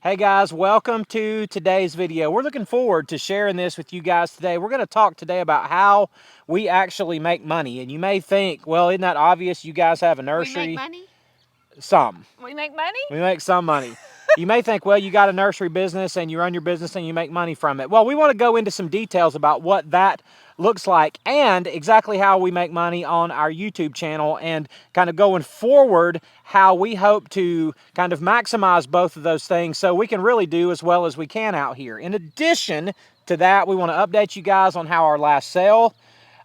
Hey guys, welcome to today's video. We're looking forward to sharing this with you guys today. We're going to talk today about how we actually make money. And you may think, well, isn't that obvious? You guys have a nursery. We make money? Some. We make money? We make some money. You may think, well, you got a nursery business and you run your business and you make money from it. Well, we want to go into some details about what that looks like and exactly how we make money on our YouTube channel, and kind of going forward how we hope to kind of maximize both of those things so we can really do as well as we can out here. In addition to that, we want to update you guys on how our last sale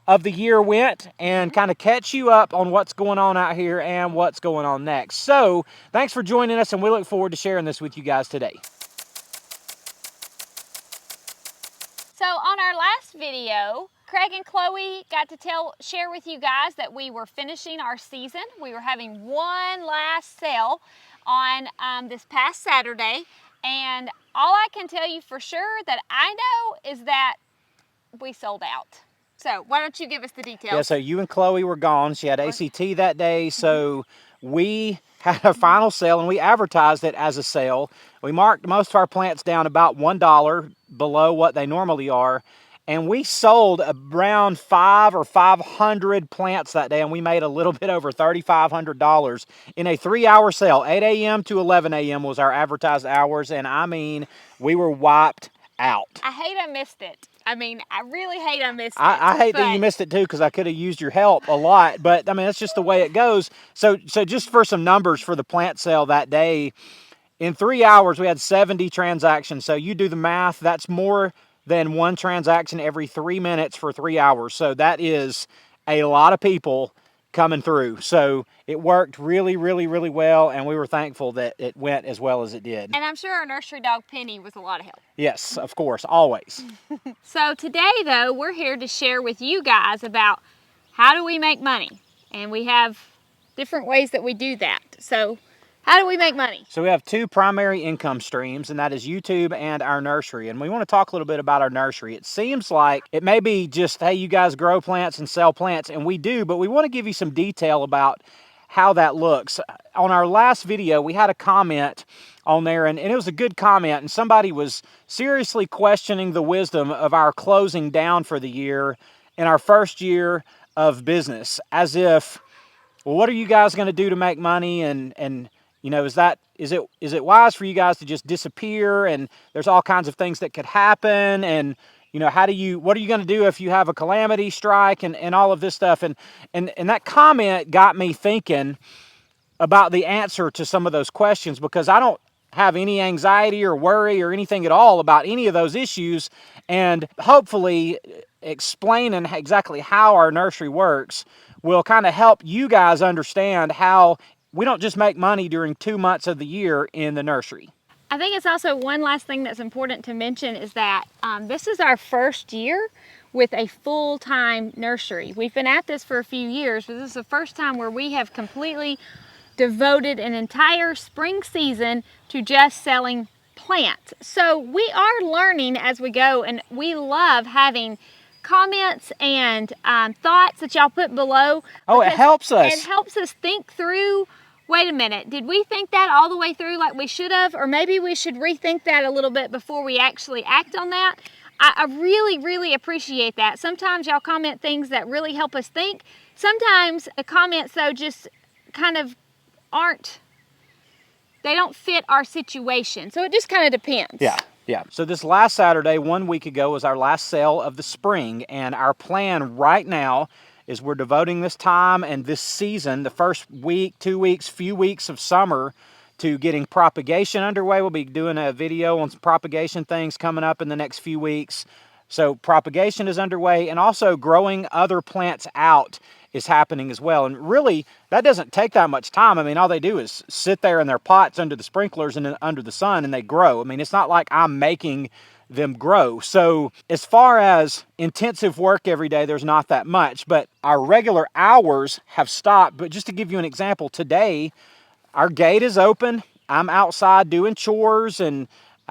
of the year went and kind of catch you up on what's going on out here and what's going on next. So thanks for joining us, and we look forward to sharing this with you guys today. So on our last video, Craig and Chloe got to share with you guys that we were finishing our season. We were having one last sale on this past Saturday, and all I can tell you for sure that I know is that we sold out. So why don't you give us the details? Yeah, so you and Chloe were gone. She had ACT that day, so we had a final sale and we advertised it as a sale. We marked most of our plants down about $1 below what they normally are, and we sold around 500 plants that day, and we made a little bit over $3,500 in a 3-hour sale. 8 a.m. to 11 a.m. was our advertised hours, and I mean, we were wiped out. I hate I missed it. I mean, I really hate I missed it. I hate that you missed it too, because I could have used your help a lot, but I mean, that's just the way it goes. So just for some numbers for the plant sale that day, in 3 hours, we had 70 transactions. So you do the math, that's more than one transaction every 3 minutes for 3 hours. So that is a lot of people coming through. So it worked really, really, really well, and we were thankful that it went as well as it did. And I'm sure our nursery dog Penny was a lot of help. Yes, of course, always. So today though, we're here to share with you guys about how do we make money, and we have different ways that we do that. So how do we make money? So we have two primary income streams, and that is YouTube and our nursery. And we want to talk a little bit about our nursery. It seems like it may be just, hey, you guys grow plants and sell plants, and we do, but we want to give you some detail about how that looks. On our last video, we had a comment on there, and it was a good comment, and somebody was seriously questioning the wisdom of our closing down for the year in our first year of business, as if, well, what are you guys going to do to make money? And you know, is it wise for you guys to just disappear? And there's all kinds of things that could happen. And you know, what are you going to do if you have a calamity strike and all of this stuff? And that comment got me thinking about the answer to some of those questions, because I don't have any anxiety or worry or anything at all about any of those issues. And hopefully explaining exactly how our nursery works will kind of help you guys understand how we don't just make money during 2 months of the year in the nursery. I think it's also one last thing that's important to mention is that this is our first year with a full-time nursery. We've been at this for a few years, but this is the first time where we have completely devoted an entire spring season to just selling plants. So we are learning as we go, and we love having comments and thoughts that y'all put below. Oh, it helps us. It helps us think through, wait a minute, did we think that all the way through like we should have? Or maybe we should rethink that a little bit before we actually act on that. I really, really appreciate that. Sometimes y'all comment things that really help us think. Sometimes the comments though just kind of they don't fit our situation. So it just kind of depends. Yeah. So this last Saturday, 1 week ago, was our last sale of the spring. And our plan right now is we're devoting this time and this season, the first week, 2 weeks, few weeks of summer, to getting propagation underway. We'll be doing a video on some propagation things coming up in the next few weeks. So propagation is underway, and also growing other plants out is happening as well. And really, that doesn't take that much time. I mean, all they do is sit there in their pots under the sprinklers and under the sun, and they grow. I mean, it's not like I'm making them grow. So as far as intensive work every day, there's not that much, but our regular hours have stopped. But just to give you an example, today, our gate is open. I'm outside doing chores and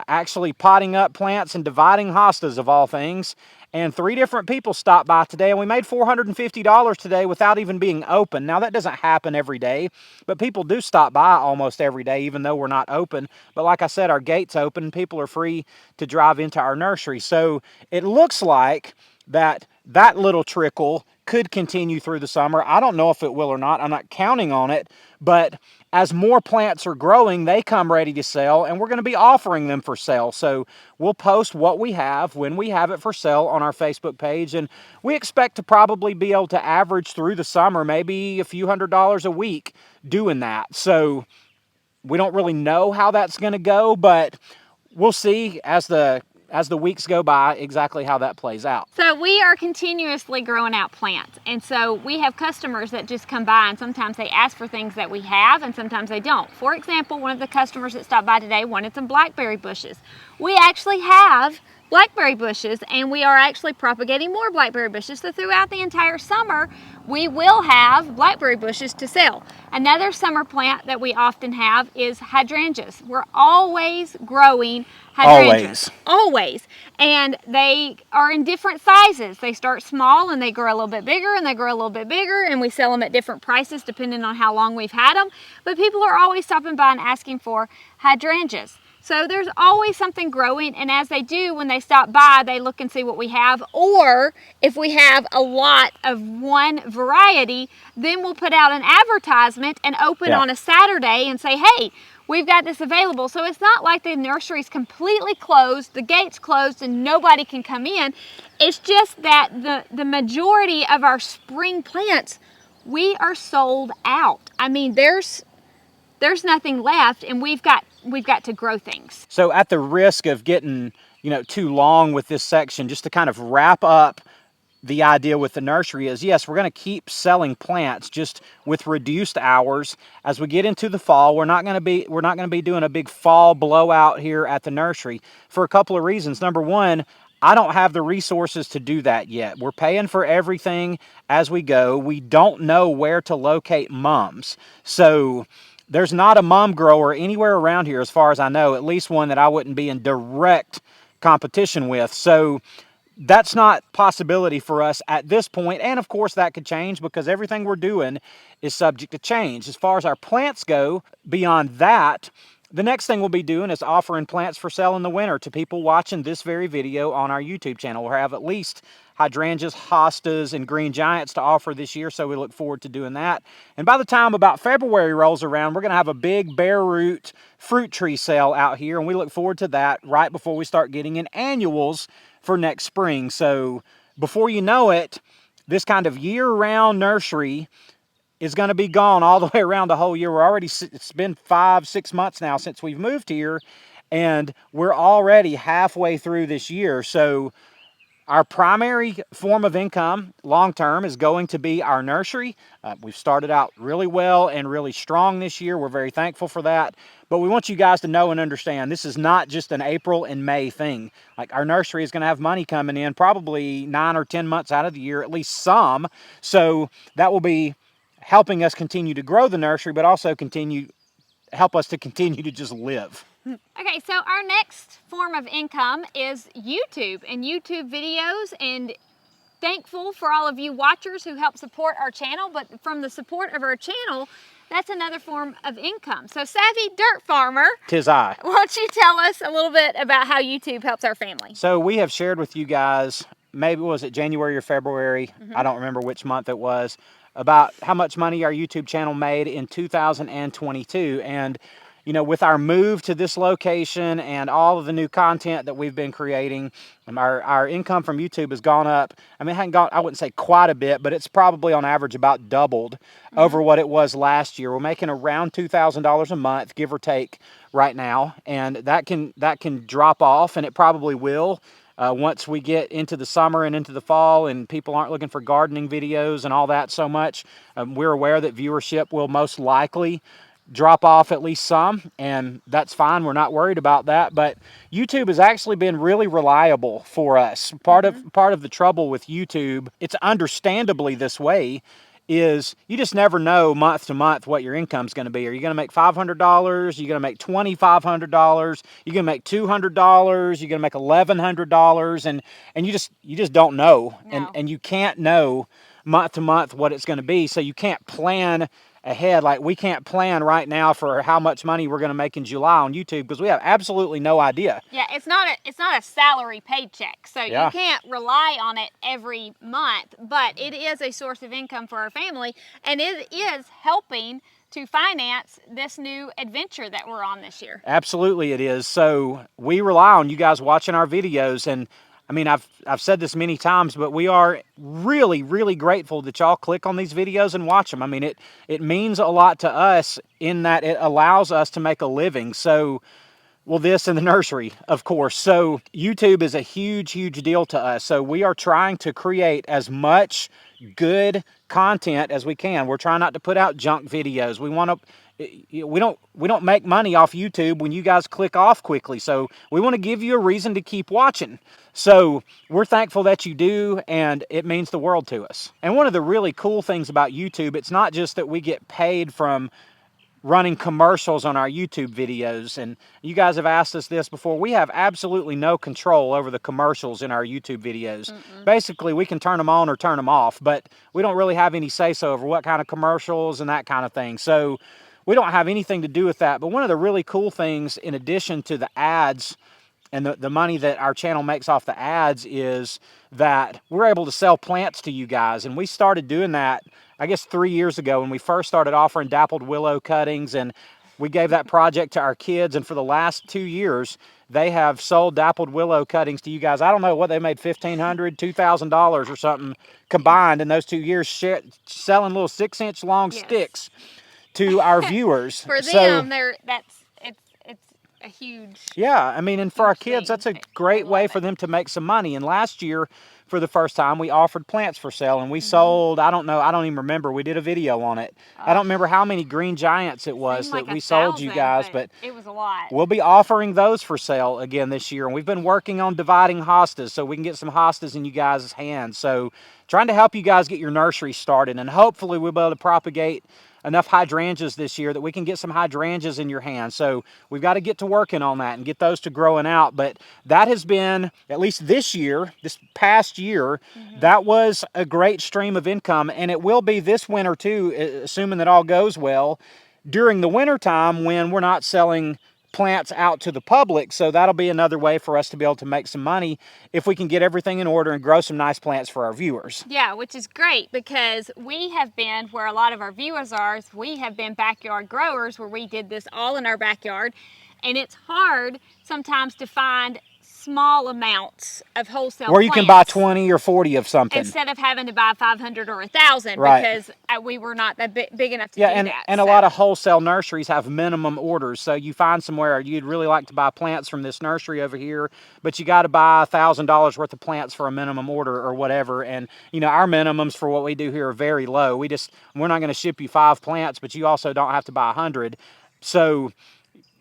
actually potting up plants and dividing hostas of all things. And 3 different people stopped by today, and we made $450 today without even being open. Now, that doesn't happen every day, but people do stop by almost every day, even though we're not open. But like I said, our gate's open. People are free to drive into our nursery. So it looks like that little trickle could continue through the summer. I don't know if it will or not. I'm not counting on it, but as more plants are growing, they come ready to sell, and we're going to be offering them for sale. So we'll post what we have when we have it for sale on our Facebook page, and we expect to probably be able to average through the summer maybe a few $100s a week doing that. So we don't really know how that's going to go, but we'll see as the weeks go by exactly how that plays out. So we are continuously growing out plants, and so we have customers that just come by, and sometimes they ask for things that we have and sometimes they don't. For example, one of the customers that stopped by today wanted some blackberry bushes. We actually have blackberry bushes, and we are actually propagating more blackberry bushes. So throughout the entire summer, we will have blackberry bushes to sell. Another summer plant that we often have is hydrangeas. We're always growing hydrangeas. Always. And they are in different sizes. They start small and they grow a little bit bigger and they grow a little bit bigger, and we sell them at different prices depending on how long we've had them. But people are always stopping by and asking for hydrangeas. So there's always something growing, and as they do, when they stop by, they look and see what we have, or if we have a lot of one variety, then we'll put out an advertisement and open on a Saturday and say, hey, we've got this available. So it's not like the nursery's completely closed, the gate's closed, and nobody can come in. It's just that the majority of our spring plants, we are sold out. I mean, there's nothing left, and we've got to grow things. So at the risk of getting, too long with this section, just to kind of wrap up the idea with the nursery is, yes, we're going to keep selling plants just with reduced hours. As we get into the fall, we're not going to be doing a big fall blowout here at the nursery for a couple of reasons. Number one, I don't have the resources to do that yet. We're paying for everything as we go. We don't know where to locate mums. So there's not a mum grower anywhere around here, as far as I know, at least one that I wouldn't be in direct competition with. So that's not a possibility for us at this point. And of course that could change because everything we're doing is subject to change. As far as our plants go, beyond that, the next thing we'll be doing is offering plants for sale in the winter to people watching this very video on our YouTube channel. We'll have at least hydrangeas, hostas, and green giants to offer this year, so we look forward to doing that. And by the time about February rolls around, we're going to have a big bare root fruit tree sale out here, and we look forward to that right before we start getting in annuals for next spring. So before you know it, this kind of year-round nursery is going to be gone all the way around the whole year. It's been 5-6 months now since we've moved here, and we're already halfway through this year. So our primary form of income long-term is going to be our nursery. We've started out really well and really strong this year. We're very thankful for that. But we want you guys to know and understand this is not just an April and May thing. Like, our nursery is going to have money coming in probably 9 or 10 months out of the year, at least some. So that will be helping us continue to grow the nursery, but also help us to continue to just live. Okay, so our next form of income is YouTube and YouTube videos, and thankful for all of you watchers who help support our channel, but from the support of our channel, that's another form of income. So Savvy Dirt Farmer, 'Tis I. Why don't you tell us a little bit about how YouTube helps our family? So we have shared with you guys, maybe was it January or February, I don't remember which month it was, about how much money our YouTube channel made in 2022. And with our move to this location and all of the new content that we've been creating, our income from YouTube has gone up. I mean, it hadn't gone, I wouldn't say quite a bit, but it's probably on average about doubled over what it was last year. We're making around $2,000 a month, give or take, right now. And that can drop off, and it probably will. Once we get into the summer and into the fall and people aren't looking for gardening videos and all that so much, we're aware that viewership will most likely drop off at least some, and that's fine. We're not worried about that. But YouTube has actually been really reliable for us. Part of the trouble with YouTube, it's understandably this way, is you just never know month to month what your income's going to be. Are you going to make $500? Are you going to make $2,500? You're going to make $200? You're going to make $1,100? And you just don't know. No. And you can't know month to month what it's going to be. So you can't plan ahead. Like we can't plan right now for how much money we're going to make in July on YouTube because we have absolutely no idea. Yeah, it's not a salary paycheck, so Yeah. you can't rely on it every month, but it is a source of income for our family, and it is helping to finance this new adventure that we're on this year. Absolutely it is. So we rely on you guys watching our videos, and I mean, I've said this many times, but we are really, really grateful that y'all click on these videos and watch them. I mean, it means a lot to us in that it allows us to make a living. So, well, this and the nursery, of course. So YouTube is a huge, huge deal to us. So we are trying to create as much good content as we can. We're trying not to put out junk videos. We don't make money off YouTube when you guys click off quickly. So we want to give you a reason to keep watching. So we're thankful that you do, and it means the world to us. And one of the really cool things about YouTube, it's not just that we get paid from running commercials on our YouTube videos, and you guys have asked us this before. We have absolutely no control over the commercials in our YouTube videos. Basically, we can turn them on or turn them off, but we don't really have any say-so over what kind of commercials and that kind of thing. So we don't have anything to do with that. But one of the really cool things, in addition to the ads and the money that our channel makes off the ads, is that we're able to sell plants to you guys. And we started doing that, I guess, 3 years ago when we first started offering dappled willow cuttings, and we gave that project to our kids. And for the last 2 years, they have sold dappled willow cuttings to you guys. I don't know what they made, $1,500, $2,000 or something combined in those 2 years, selling little 6-inch long sticks to our viewers. For them, it's a huge. Yeah, I mean, and for our kids, thing. that's a great way for them to make some money. And last year, for the first time, we offered plants for sale, and we sold, I don't know, I don't even remember. We did a video on it. I don't remember how many green giants it was that we sold you guys, but it was a lot. We'll be offering those for sale again this year. And we've been working on dividing hostas so we can get some hostas in you guys' hands. So trying to help you guys get your nursery started, and hopefully we'll be able to propagate enough hydrangeas this year that we can get some hydrangeas in your hands. So we've got to get to working on that and get those to growing out. But that has been, at least this year, this past year, that was a great stream of income. And it will be this winter too, assuming that all goes well, during the winter time when we're not selling plants out to the public. So that'll be another way for us to be able to make some money if we can get everything in order and grow some nice plants for our viewers. Yeah, which is great because we have been, where a lot of our viewers are, we have been backyard growers where we did this all in our backyard, and it's hard sometimes to find small amounts of wholesale where you can buy 20 or 40 of something instead of having to buy 500 or 1,000 Right. because we were not that big enough to do and, that. and a lot of wholesale nurseries have minimum orders. So you find somewhere you'd really like to buy plants from this nursery over here, but you got to buy $1,000 worth of plants for a minimum order or whatever. And you know, our minimums for what we do here are very low. We're not going to ship you 5 plants, but you also don't have to buy 100. So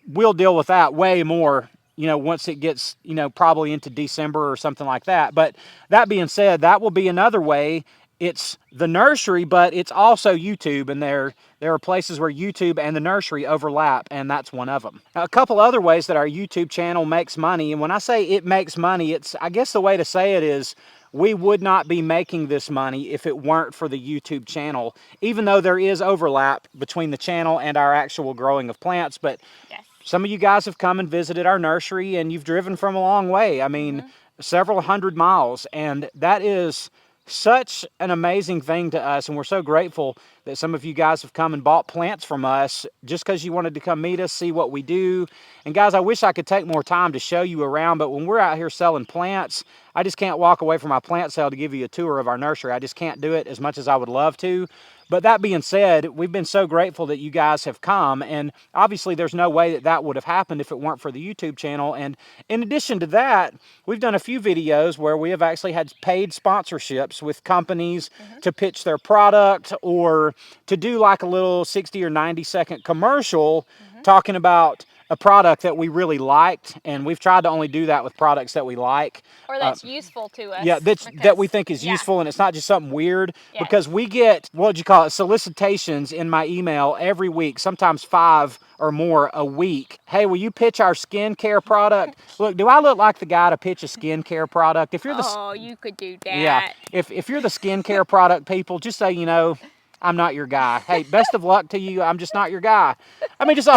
we'll deal with that way more, you know, once it gets, you know, probably into December or something like that. But that being said, that will be another way. It's the nursery, but it's also YouTube, and there are places where YouTube and the nursery overlap, and that's one of them. Now, a couple other ways that our YouTube channel makes money, and when I say it makes money, it's, I guess the way to say it is, we would not be making this money if it weren't for the YouTube channel, even though there is overlap between the channel and our actual growing of plants. But Yes. some of you guys have come and visited our nursery, and you've driven from a long way. I mean, several hundred miles, and that is such an amazing thing to us, and we're so grateful that some of you guys have come and bought plants from us just because you wanted to come meet us, see what we do. And guys, I wish I could take more time to show you around, but when we're out here selling plants, I just can't walk away from my plant sale to give you a tour of our nursery. I just can't do it as much as I would love to. But that being said, we've been so grateful that you guys have come, and obviously there's no way that that would have happened if it weren't for the YouTube channel. And in addition to that, we've done a few videos where we have actually had paid sponsorships with companies to pitch their product, or to do like a little 60 or 90 second commercial talking about a product that we really liked, and we've tried to only do that with products that we like. Or that's useful to us. Yeah, that we think is useful, and it's not just something weird. Yes. Because we get, what would you call it, solicitations in my email every week, sometimes 5 or more a week. Hey, will you pitch our skincare product? Look, do I look like the guy to pitch a skincare product? If you're you could do that. Yeah, if you're the skincare product people, just so you know, I'm not your guy. Hey, best of luck to you. I'm just not your guy. I mean, just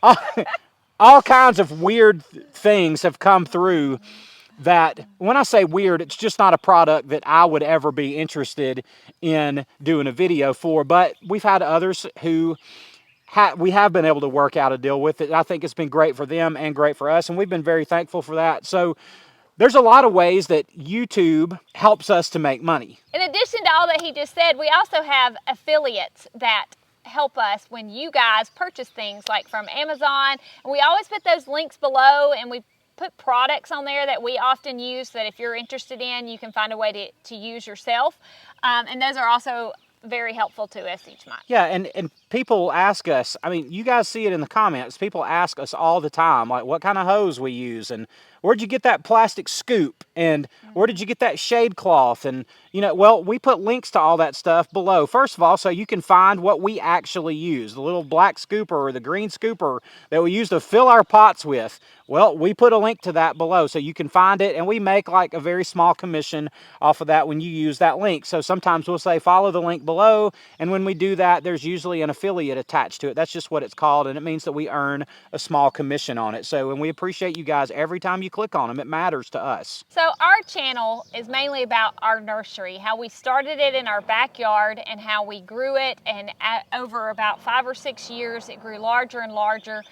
all, all kinds of weird things have come through that, when I say weird, it's just not a product that I would ever be interested in doing a video for. But we've had others who we have been able to work out a deal with it. I think it's been great for them and great for us, and we've been very thankful for that. So there's a lot of ways that YouTube helps us to make money. In addition to all that he just said, we also have affiliates that help us when you guys purchase things like from Amazon. And we always put those links below, and we put products on there that we often use that if you're interested in, you can find a way to use yourself. And those are also very helpful to us each month. Yeah, and people ask us, I mean, you guys see it in the comments, people ask us all the time, like, what kind of hose we use, and where'd you get that plastic scoop, and where did you get that shade cloth, and, you know, well, we put links to all that stuff below, first of all, so you can find what we actually use, the little black scooper or the green scooper that we use to fill our pots with. Well, we put a link to that below so you can find it, and we make like a very small commission off of that when you use that link. So sometimes we'll say follow the link below, and when we do that, there's usually an affiliate attached to it. That's just what it's called, and it means that we earn a small commission on it. So, and we appreciate you guys every time you click on them. It matters to us. So our channel is mainly about our nursery, how we started it in our backyard and how we grew it, and over about 5 or 6 years, it grew larger and larger.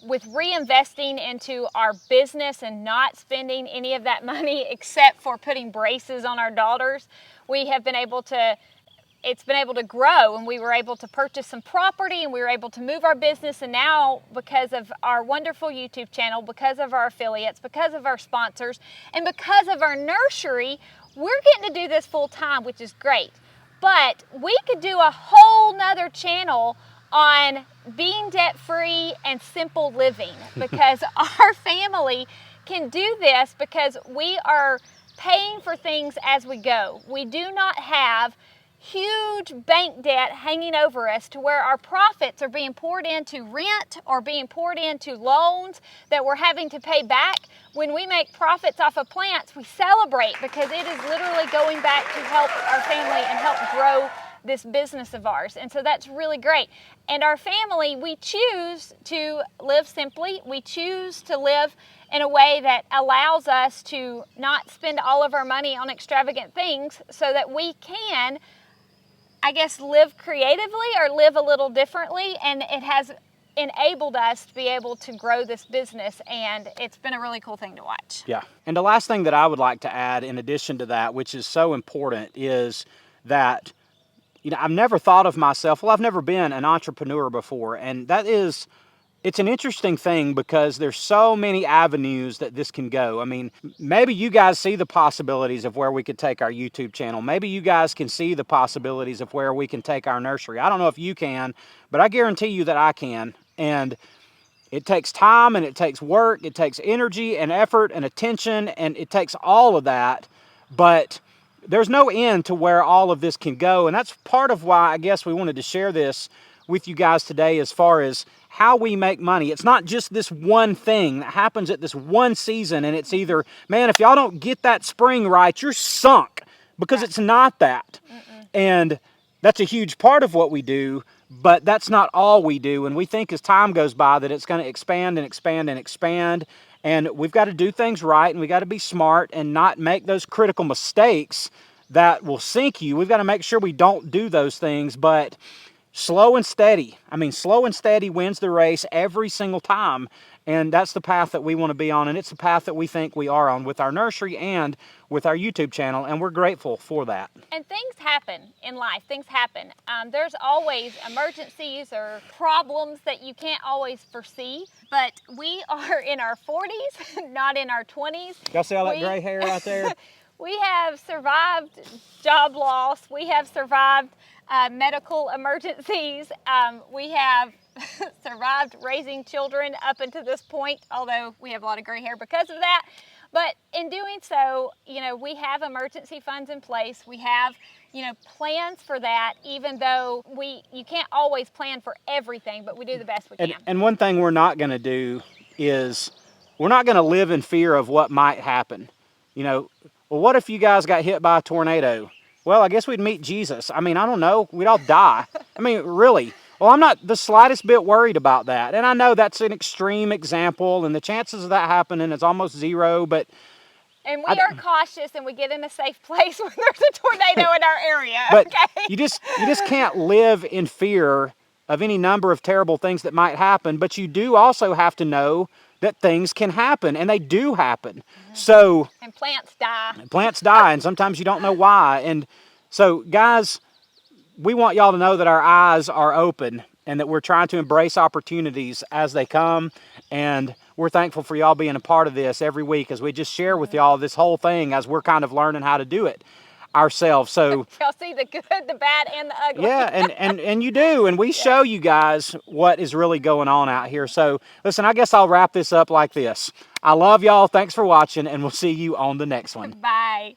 With reinvesting into our business and not spending any of that money except for putting braces on our daughters, we have been able to, it's been able to grow, and we were able to purchase some property, and we were able to move our business. And now, because of our wonderful YouTube channel, because of our affiliates, because of our sponsors, and because of our nursery, we're getting to do this full time, which is great. But we could do a whole nother channel on being debt-free and simple living, because our family can do this because we are paying for things as we go. We do not have huge bank debt hanging over us to where our profits are being poured into rent or being poured into loans that we're having to pay back. When we make profits off of plants, we celebrate because it is literally going back to help our family and help grow this business of ours. And so that's really great. And our family, we choose to live simply. We choose to live in a way that allows us to not spend all of our money on extravagant things so that we can, I guess, live creatively or live a little differently. And it has enabled us to be able to grow this business, and it's been a really cool thing to watch. Yeah. And the last thing that I would like to add in addition to that, which is so important, is that, you know, I've never thought of myself, well, I've never been an entrepreneur before, and it's an interesting thing because there's so many avenues that this can go. I mean, maybe you guys see the possibilities of where we could take our YouTube channel. Maybe you guys can see the possibilities of where we can take our nursery. I don't know if you can, but I guarantee you that I can. And it takes time, and it takes work, it takes energy and effort and attention, and it takes all of that, but there's no end to where all of this can go. And that's part of why I guess we wanted to share this with you guys today as far as how we make money. It's not just this one thing that happens at this one season, and it's either, man, if y'all don't get that spring right, you're sunk, because it's not that. And that's a huge part of what we do, but that's not all we do. And we think as time goes by that it's going to expand and expand and expand. And we've got to do things right, and we got to be smart and not make those critical mistakes that will sink you. We've got to make sure we don't do those things, but slow and steady. I mean, slow and steady wins the race every single time. And that's the path that we want to be on, and it's the path that we think we are on with our nursery and with our YouTube channel, and we're grateful for that. And things happen in life. Things happen. There's always emergencies or problems that you can't always foresee, but we are in our 40s, not in our 20s. Y'all see all that gray hair right there? We have survived job loss. We have survived medical emergencies. We have survived raising children up until this point, although we have a lot of gray hair because of that. But in doing so, you know, we have emergency funds in place. We have, you know, plans for that, even though you can't always plan for everything, but we do the best we can. And one thing we're not going to do is we're not going to live in fear of what might happen. You know, well, what if you guys got hit by a tornado? Well, I guess we'd meet Jesus. I mean, I don't know. We'd all die. I mean, really. Well, I'm not the slightest bit worried about that. And I know that's an extreme example, and the chances of that happening is almost zero, but and we are cautious, and we get in a safe place when there's a tornado in our area. But okay? you just can't live in fear of any number of terrible things that might happen, but you do also have to know that things can happen, and they do happen. So and plants die. Plants die, and sometimes you don't know why. And so, guys, we want y'all to know that our eyes are open and that we're trying to embrace opportunities as they come. And we're thankful for y'all being a part of this every week as we just share with y'all this whole thing as we're kind of learning how to do it ourselves. So y'all see the good, the bad, and the ugly. yeah, and you do, and we show you guys what is really going on out here. So listen, I guess I'll wrap this up like this. I love y'all. Thanks for watching, and we'll see you on the next one. Bye.